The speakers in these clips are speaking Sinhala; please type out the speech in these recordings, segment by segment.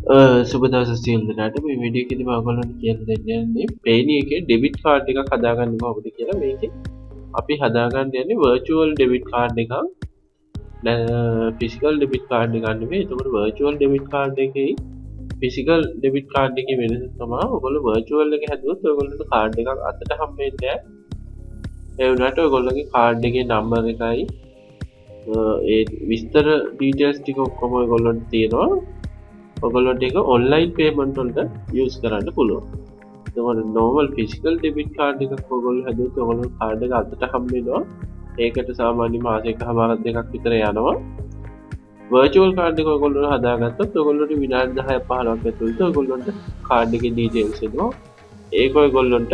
සුබ දවසක් සියලු දෙනාට. මේ වීඩියෝ එකේදී මම ඔයගොල්ලන්ට කියලා දෙන්න යන්නේ Payoneer එකේ ඩෙබිට් කාඩ් එකක් හදාගන්නේ කොහොමද කියලා. මේකේ අපි හදාගන්න යන්නේ virtual debit card එකක්. physical debit card එකක් නෙවෙයි. ඒකවල virtual debit card එකේ physical debit card එකේ වෙනස තමයි ඔයගොල්ලෝ virtual එක හැදුවොත් ඔයගොල්ලන්ට card එකක් අතට හම්බෙන්නේ නැහැ. ඒ වුණාට ඔයගොල්ලෝගේ card එකේ number එකයි ඒ විස්තර details ටික ඔක්කොම ඔයගොල්ලන්ට තියෙනවා. ඔයගොල්ලන්ට ඒක online payment වලට use කරන්න පුළුවන්. ඒකවල normal physical debit card එකක් ඔයගොල්ලෝ හැදුවොත් ඔයගොල්ලෝ card එක අතට හම්බෙනවා. ඒකට සාමාන්‍ය මාසයකමාරක් දෙකක් විතර යනවා. virtual card එක ඔයගොල්ලෝ හදාගත්තොත් ඔයගොල්ලන්ට විනාඩි 10ක් 15ක් ඇතුළත ඔයගොල්ලන්ට card එකේ details එනවා. ඒක ඔයගොල්ලන්ට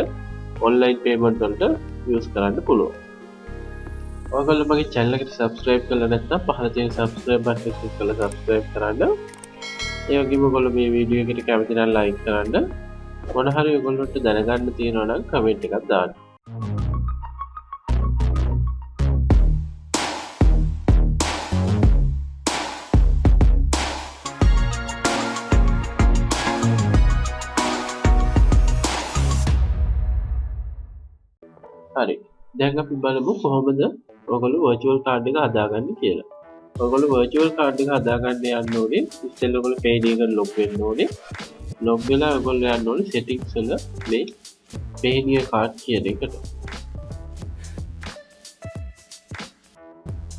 online payment වලට use කරන්න පුළුවන්. ඔයගොල්ලෝ මගේ channel එකට subscribe කරලා නැත්නම් පහළ තියෙන subscribe button එක click කරලා subscribe කරන්න. ඒ වගේම ඔයගොල්ලෝ මේ වීඩියෝ එකට කැමති නම් like කරන්න. මොන හරි ඔයගොල්ලන්ට දැනගන්න තියෙනවා නම් comment එකක් දාන්න. හරි. දැන් අපි බලමු කොහොමද ඔයගොල්ලෝ virtual card එක හදාගන්නේ කියලා. ඔයගොල්ලෝ virtual card එක හදාගන්න යන්න ඕනේ. ඉස්සෙල්ලා ඔයගොල්ලෝ Payoneer එකට log වෙන්න ඕනේ. log වෙලා ඔයගොල්ලෝ යන්න ඕනේ settings වල මේ Payoneer card කියන එකට.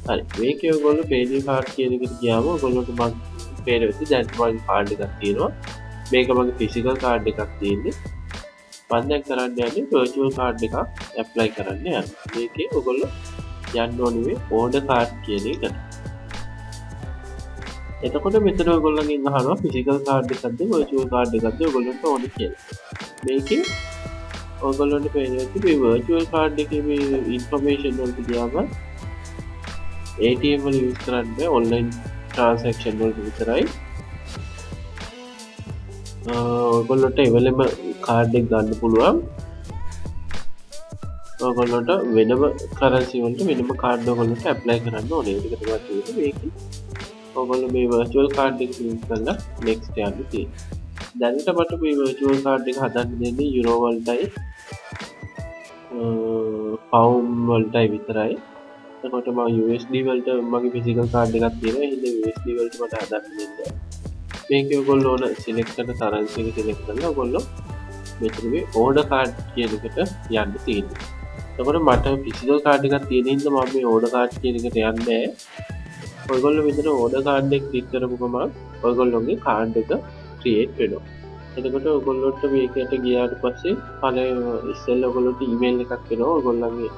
හරි. මේකේ ඔයගොල්ලෝ Payoneer card කියන එකට ගියාම ඔයගොල්ලෝට මම පේන විදිහට දැන් මගේ card එකක් තියෙනවා. මේක මගේ physical card එකක් තියෙන්නේ. මම දැන් කරන්න යන්නේ virtual card එකක් apply කරන්න යන්නේ. මේකේ ඔයගොල්ලෝ යන්න ඕනේ මේ order card කියන එකට. එතකොට මෙතන ඔයගොල්ලන්ගෙන් අහනවා physical card එකක්ද virtual card එකක්ද ඔයගොල්ලන්ට ඕනේ කියලා. මේකේ ඔයගොල්ලන්ට පේනවා මේ virtual card එකේ මේ information වලට ගියාම ATM වල use කරන්න online transaction වලට විතරයි. ඔයගොල්ලන්ට available card එක ගන්න පුළුවන්. ඔයගොල්ලන්ට වෙනම currency වලට වෙනම card ඔයගොල්ලන්ට apply කරන්න ඕනේ. ඒක තමයි තියෙන්නේ මේකේ. ඔයගොල්ලෝ මේ virtual card එක use කරලා next යන්න තියෙනවා. දැනට මට මේ virtual card එක හදන්න දෙන්නේ euro වලටයි pound වලටයි විතරයි. එතකොට මම USD වලට මගේ physical card එකක් තියෙනවා. ඒ හින්දා USD වලට මට හදන්න දෙන්නේ. මේකේ ඔයගොල්ලෝ ඕන select කරන currency එක select කරලා ඔයගොල්ලෝ මෙතන මේ order card කියන එකට යන්න තියෙනවා. එතකොට මට physical card එකක් තියෙන හින්දා මම මේ order card කියන එකට යන්නේ නැහැ. ඔයගොල්ලෝ මෙතන order card එක click කරපු ගමන් ඔයගොල්ලෝගේ card එක create වෙනවා. එතකොට ඔයගොල්ලොන්ට මේකට ගියාට පස්සේ ඉස්සෙල්ලා ඔයගොල්ලෝට email එකක් එනවා. ඔයගොල්ලන්ගේ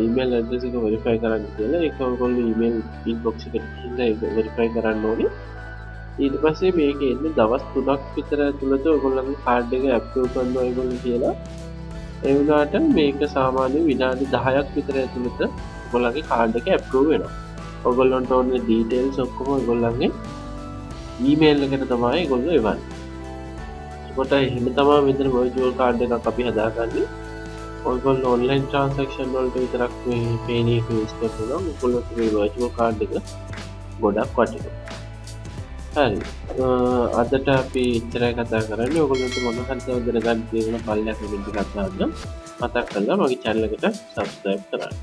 email address එක verify කරන්න කියලා. ඒක ඔයගොල්ලෝ email inbox එකට ගිහිල්ලා ඒක verify කරන්න ඕනේ. ඊට පස්සේ මේකේ එන්නේ දවස් 3ක් විතර ඇතුළත ඔයගොල්ලන්ගේ card එක approve කරනවා ඒගොල්ලෝ කියලා. ඒ වුණාට මේක සාමාන්‍ය විනාඩි 10ක් විතර ඇතුළත ඔයගොල්ලන්ගේ card එක approve වෙනවා. ඔයගොල්ලන්ට ඕන details ඔක්කොම ඔයගොල්ලන්ගේ email එකට තමයි ඒගොල්ලෝ එවන්නේ. ඒකට එහෙම තමයි මෙතන virtual card එකක් අපි හදාගන්නේ. ඔයගොල්ලෝ online transaction වලට විතරක් මේ Payoneer එක use කරනවා. ඔයගොල්ලෝ මේ virtual card එක ගොඩක් වටිනවා. හරි. අදට අපි ඉතරයි කතා කරන්නේ. ඔයගොල්ලන්ට මොන හරි තව දැනගන්න තියෙන පල්ලයක් කමෙන්ට් එකක් දාන්න. මතක් කරලා මගේ channel එකට subscribe කරන්න.